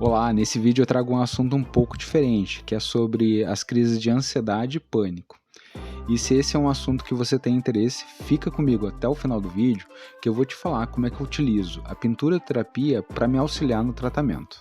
Olá, nesse vídeo eu trago um assunto um pouco diferente, que é sobre as crises de ansiedade e pânico. E se esse é um assunto que você tem interesse, fica comigo até o final do vídeo, que eu vou te falar como é que eu utilizo a pintura terapia para me auxiliar no tratamento.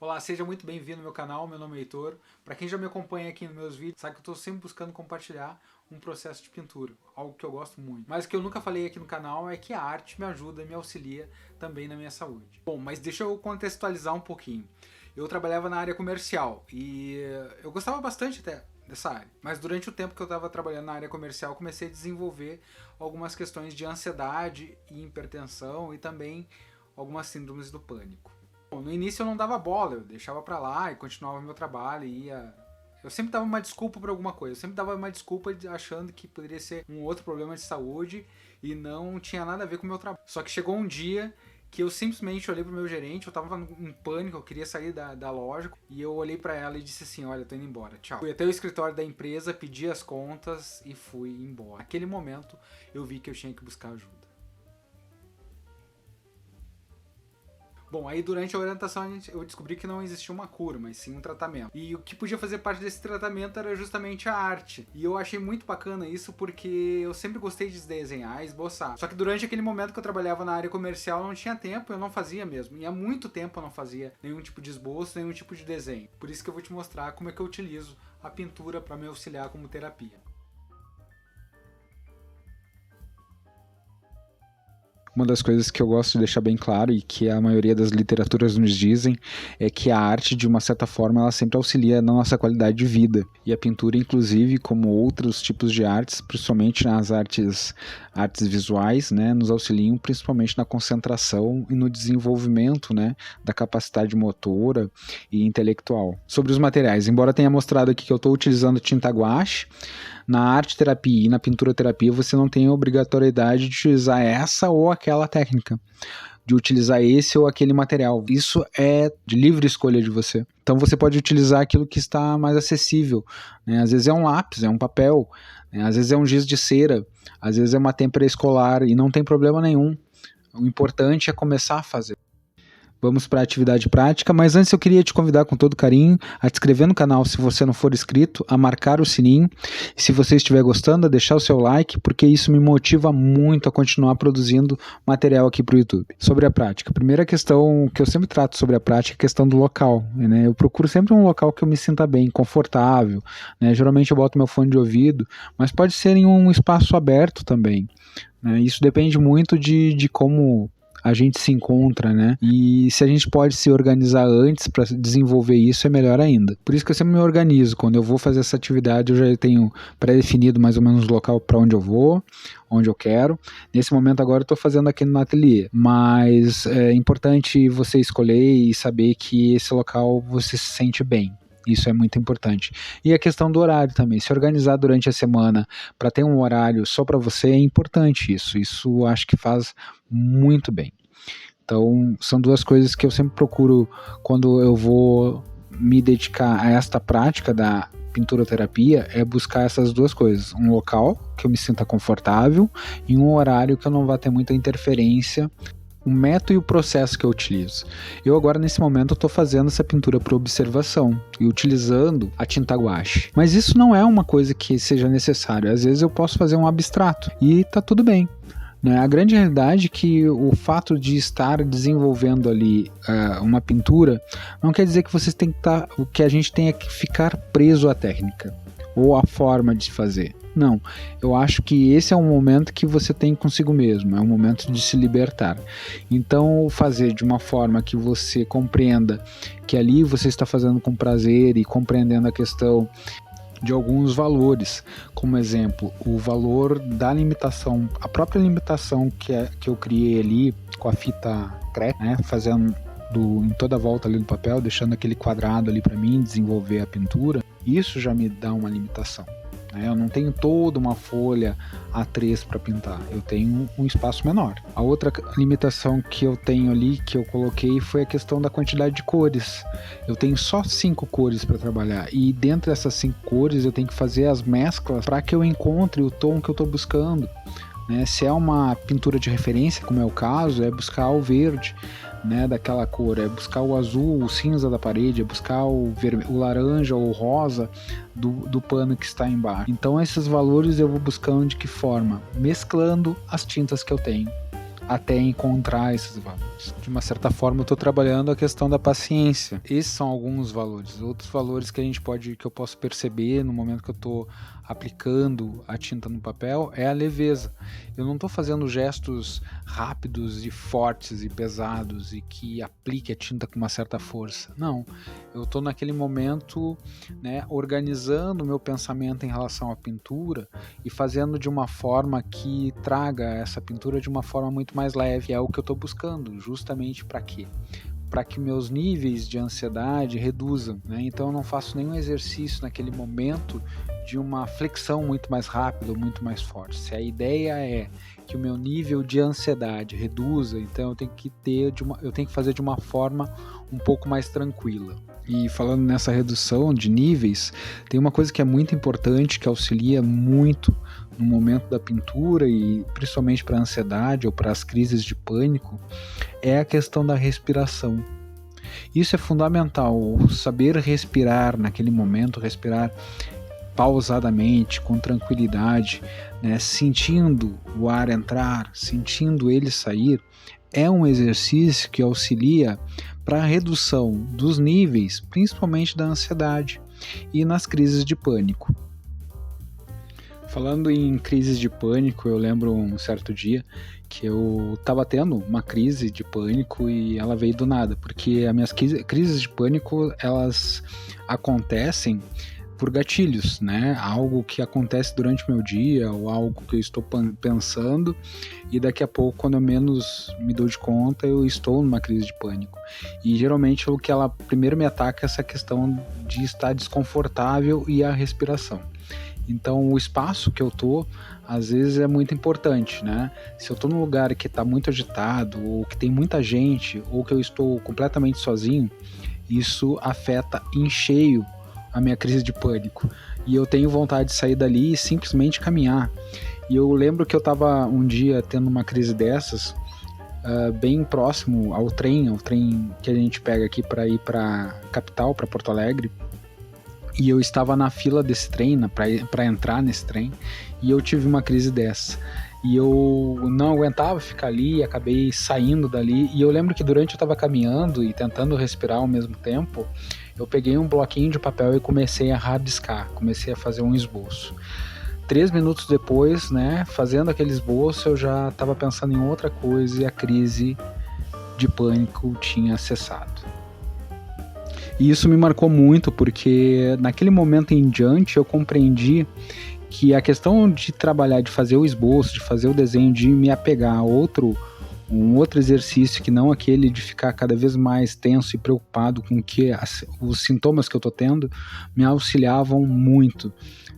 Olá, seja muito bem-vindo ao meu canal, meu nome é Heitor. Para quem já me acompanha aqui nos meus vídeos, sabe que eu estou sempre buscando compartilhar um processo de pintura, algo que eu gosto muito. Mas o que eu nunca falei aqui no canal é que a arte me ajuda, me auxilia também na minha saúde. Bom, mas deixa eu contextualizar um pouquinho. Eu trabalhava na área comercial e eu gostava bastante até dessa área. Mas durante o tempo que eu estava trabalhando na área comercial, comecei a desenvolver algumas questões de ansiedade e hipertensão e também algumas síndromes do pânico. Bom, no início eu não dava bola, eu deixava pra lá e continuava meu trabalho e ia... Eu sempre dava uma desculpa pra alguma coisa, eu sempre dava uma desculpa achando que poderia ser um outro problema de saúde e não tinha nada a ver com o meu trabalho. Só que chegou um dia que eu simplesmente olhei pro meu gerente, eu tava em pânico, eu queria sair da loja e eu olhei pra ela e disse assim, olha, eu tô indo embora, tchau. Fui até o escritório da empresa, pedi as contas e fui embora. Naquele momento eu vi que eu tinha que buscar ajuda. Bom, aí durante a orientação eu descobri que não existia uma cura, mas sim um tratamento. E o que podia fazer parte desse tratamento era justamente a arte. E eu achei muito bacana isso porque eu sempre gostei de desenhar, esboçar. Só que durante aquele momento que eu trabalhava na área comercial não tinha tempo, eu não fazia mesmo. E há muito tempo eu não fazia nenhum tipo de esboço, nenhum tipo de desenho. Por isso que eu vou te mostrar como é que eu utilizo a pintura para me auxiliar como terapia. Uma das coisas que eu gosto de deixar bem claro e que a maioria das literaturas nos dizem é que a arte, de uma certa forma, ela sempre auxilia na nossa qualidade de vida. E a pintura, inclusive, como outros tipos de artes, principalmente nas artes visuais, né, nos auxiliam principalmente na concentração e no desenvolvimento, né, da capacidade motora e intelectual. Sobre os materiais, embora tenha mostrado aqui que eu estou utilizando tinta guache, na arte terapia e na pintura terapia você não tem a obrigatoriedade de utilizar essa ou aquela técnica, de utilizar esse ou aquele material. Isso é de livre escolha de você. Então você pode utilizar aquilo que está mais acessível, né? Às vezes é um lápis, é um papel, né? Às vezes é um giz de cera, às vezes é uma têmpera escolar e não tem problema nenhum. O importante é começar a fazer. Vamos para a atividade prática, mas antes eu queria te convidar com todo carinho a te inscrever no canal se você não for inscrito, a marcar o sininho, e se você estiver gostando, a deixar o seu like, porque isso me motiva muito a continuar produzindo material aqui para o YouTube. Sobre a prática, a primeira questão que eu sempre trato sobre a prática é a questão do local, né? Eu procuro sempre um local que eu me sinta bem, confortável, né? Geralmente eu boto meu fone de ouvido, mas pode ser em um espaço aberto também, né? Isso depende muito de como a gente se encontra, né? E se a gente pode se organizar antes para desenvolver isso, é melhor ainda. Por isso que eu sempre me organizo. Quando eu vou fazer essa atividade, eu já tenho pré-definido mais ou menos o local para onde eu vou, onde eu quero. Nesse momento agora eu estou fazendo aqui no ateliê, mas é importante você escolher e saber que esse local você se sente bem. Isso é muito importante. E a questão do horário também. Se organizar durante a semana para ter um horário só para você é importante isso. Isso acho que faz muito bem. Então, são duas coisas que eu sempre procuro quando eu vou me dedicar a esta prática da pintura terapia, é buscar essas duas coisas. Um local que eu me sinta confortável e um horário que eu não vá ter muita interferência, o método e o processo que eu utilizo. Eu agora, nesse momento, estou fazendo essa pintura por observação e utilizando a tinta guache. Mas isso não é uma coisa que seja necessário. Às vezes eu posso fazer um abstrato e tá tudo bem. Né? A grande realidade é que o fato de estar desenvolvendo ali uma pintura não quer dizer que você tem que a gente tenha que ficar preso à técnica ou à forma de fazer. Não, eu acho que esse é um momento que você tem consigo mesmo, é um momento de se libertar. Então, fazer de uma forma que você compreenda que ali você está fazendo com prazer e compreendendo a questão de alguns valores, como exemplo, o valor da limitação, a própria limitação que eu criei ali com a fita crepe, né, fazendo em toda a volta ali no papel, deixando aquele quadrado ali para mim desenvolver a pintura, isso já me dá uma limitação. Eu não tenho toda uma folha A3 para pintar, eu tenho um espaço menor. A outra limitação que eu tenho ali, que eu coloquei, foi a questão da quantidade de cores. Eu tenho só 5 cores para trabalhar, e dentro dessas 5 cores eu tenho que fazer as mesclas para que eu encontre o tom que eu estou buscando. né? Se é uma pintura de referência, como é o caso, é buscar o verde, né, daquela cor, é buscar o azul, o cinza da parede, é buscar o laranja ou o rosa do pano que está embaixo. Então esses valores eu vou buscando de que forma? Mesclando as tintas que eu tenho até encontrar esses valores. De uma certa forma eu estou trabalhando a questão da paciência. Esses são alguns valores. Outros valores que eu posso perceber no momento que eu estou aplicando a tinta no papel é a leveza. Eu não estou fazendo gestos rápidos e fortes e pesados e que aplique a tinta com uma certa força. Não, eu estou naquele momento, né, organizando o meu pensamento em relação à pintura e fazendo de uma forma que traga essa pintura de uma forma muito mais leve. É o que eu estou buscando, justamente para quê? Para que meus níveis de ansiedade reduzam, né? Então eu não faço nenhum exercício naquele momento de uma flexão muito mais rápida ou muito mais forte. Se a ideia é que o meu nível de ansiedade reduza, então eu tenho que fazer de uma forma um pouco mais tranquila. E falando nessa redução de níveis, tem uma coisa que é muito importante, que auxilia muito no momento da pintura e principalmente para a ansiedade ou para as crises de pânico, é a questão da respiração. Isso é fundamental, saber respirar naquele momento, respirar pausadamente, com tranquilidade, né? Sentindo o ar entrar, sentindo ele sair, é um exercício que auxilia para a redução dos níveis, principalmente da ansiedade e nas crises de pânico. Falando em crises de pânico, eu lembro um certo dia que eu estava tendo uma crise de pânico e ela veio do nada, porque as minhas crises de pânico, elas acontecem por gatilhos, né? Algo que acontece durante o meu dia ou algo que eu estou pensando e daqui a pouco, quando eu menos me dou de conta, eu estou numa crise de pânico. E geralmente o que ela primeiro me ataca é essa questão de estar desconfortável e a respiração. Então o espaço que eu tô, às vezes é muito importante, né? Se eu tô num lugar que tá muito agitado, ou que tem muita gente, ou que eu estou completamente sozinho, isso afeta em cheio a minha crise de pânico. E eu tenho vontade de sair dali e simplesmente caminhar. E eu lembro que eu tava um dia tendo uma crise dessas, bem próximo ao trem que a gente pega aqui para ir para capital, para Porto Alegre. E eu estava na fila desse trem, para entrar nesse trem, e eu tive uma crise dessa. E eu não aguentava ficar ali, e acabei saindo dali. E eu lembro que durante eu estava caminhando e tentando respirar ao mesmo tempo, eu peguei um bloquinho de papel e comecei a rabiscar, comecei a fazer um esboço. 3 minutos depois, né, fazendo aquele esboço, eu já estava pensando em outra coisa e a crise de pânico tinha cessado. E isso me marcou muito, porque naquele momento em diante eu compreendi que a questão de trabalhar, de fazer o esboço, de fazer o desenho, de me apegar a um outro exercício que não aquele de ficar cada vez mais tenso e preocupado com os sintomas que eu estou tendo, me auxiliavam muito,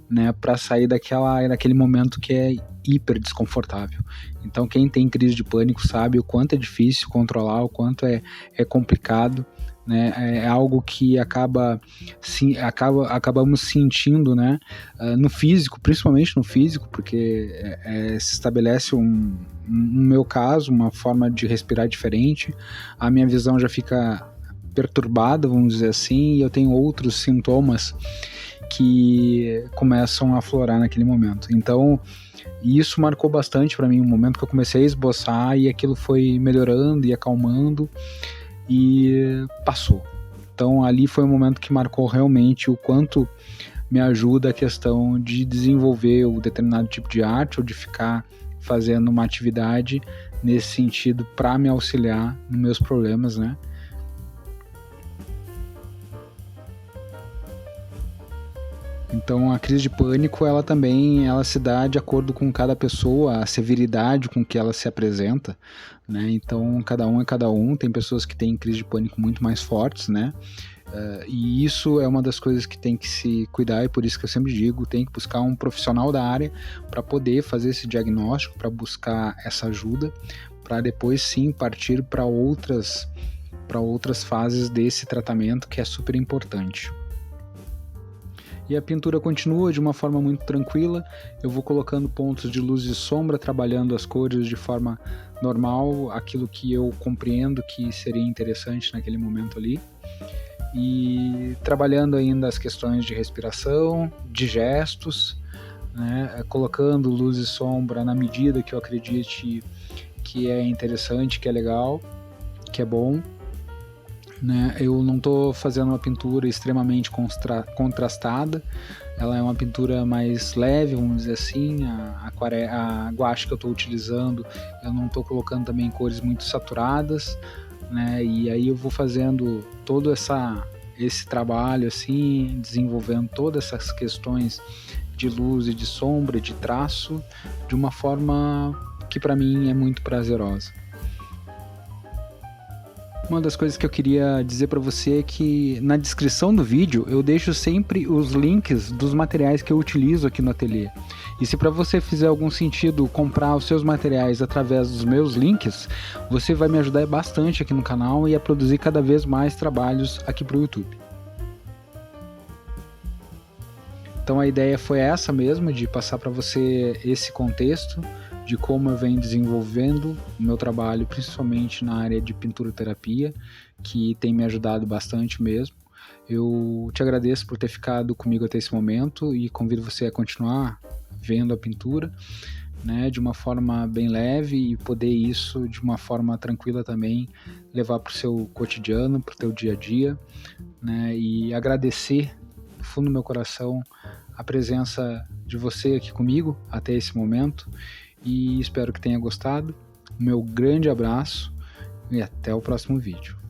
né, para sair daquele momento que é hiper desconfortável. Então quem tem crise de pânico sabe o quanto é difícil controlar, o quanto é complicado, né? É algo que acabamos sentindo, né? No físico, principalmente no físico, porque se estabelece no meu caso, uma forma de respirar diferente, a minha visão já fica perturbada, vamos dizer assim, e eu tenho outros sintomas que começam a aflorar naquele momento. Então, isso marcou bastante para mim, um momento que eu comecei a esboçar e aquilo foi melhorando e acalmando, e passou. Então ali foi um momento que marcou realmente o quanto me ajuda a questão de desenvolver um determinado tipo de arte ou de ficar fazendo uma atividade nesse sentido para me auxiliar nos meus problemas, né? Então a crise de pânico, ela se dá de acordo com cada pessoa, a severidade com que ela se apresenta, né? Então cada um é cada um, tem pessoas que têm crise de pânico muito mais fortes, né? E isso é uma das coisas que tem que se cuidar, e por isso que eu sempre digo, tem que buscar um profissional da área para poder fazer esse diagnóstico, para buscar essa ajuda, para depois sim partir para outras fases desse tratamento, que é super importante. E a pintura continua de uma forma muito tranquila, eu vou colocando pontos de luz e sombra, trabalhando as cores de forma normal, aquilo que eu compreendo que seria interessante naquele momento ali. E trabalhando ainda as questões de respiração, de gestos, né, colocando luz e sombra na medida que eu acredite que é interessante, que é legal, que é bom. Né? Eu não estou fazendo uma pintura extremamente contrastada, ela é uma pintura mais leve, vamos dizer assim. A guache que eu estou utilizando, eu não estou colocando também cores muito saturadas, né? E aí eu vou fazendo todo esse trabalho assim, desenvolvendo todas essas questões de luz e de sombra, de traço, de uma forma que para mim é muito prazerosa. Uma das coisas que eu queria dizer para você é que na descrição do vídeo eu deixo sempre os links dos materiais que eu utilizo aqui no ateliê. E se para você fizer algum sentido comprar os seus materiais através dos meus links, você vai me ajudar bastante aqui no canal e a produzir cada vez mais trabalhos aqui para o YouTube. Então a ideia foi essa mesmo, de passar para você esse contexto de como eu venho desenvolvendo o meu trabalho, principalmente na área de pintura terapia, que tem me ajudado bastante mesmo. Eu te agradeço por ter ficado comigo até esse momento e convido você a continuar vendo a pintura, né, de uma forma bem leve, e poder isso de uma forma tranquila também levar para o seu cotidiano, para o teu dia a dia, né, e agradecer do fundo do meu coração a presença de você aqui comigo até esse momento. E espero que tenha gostado. Um meu grande abraço e até o próximo vídeo.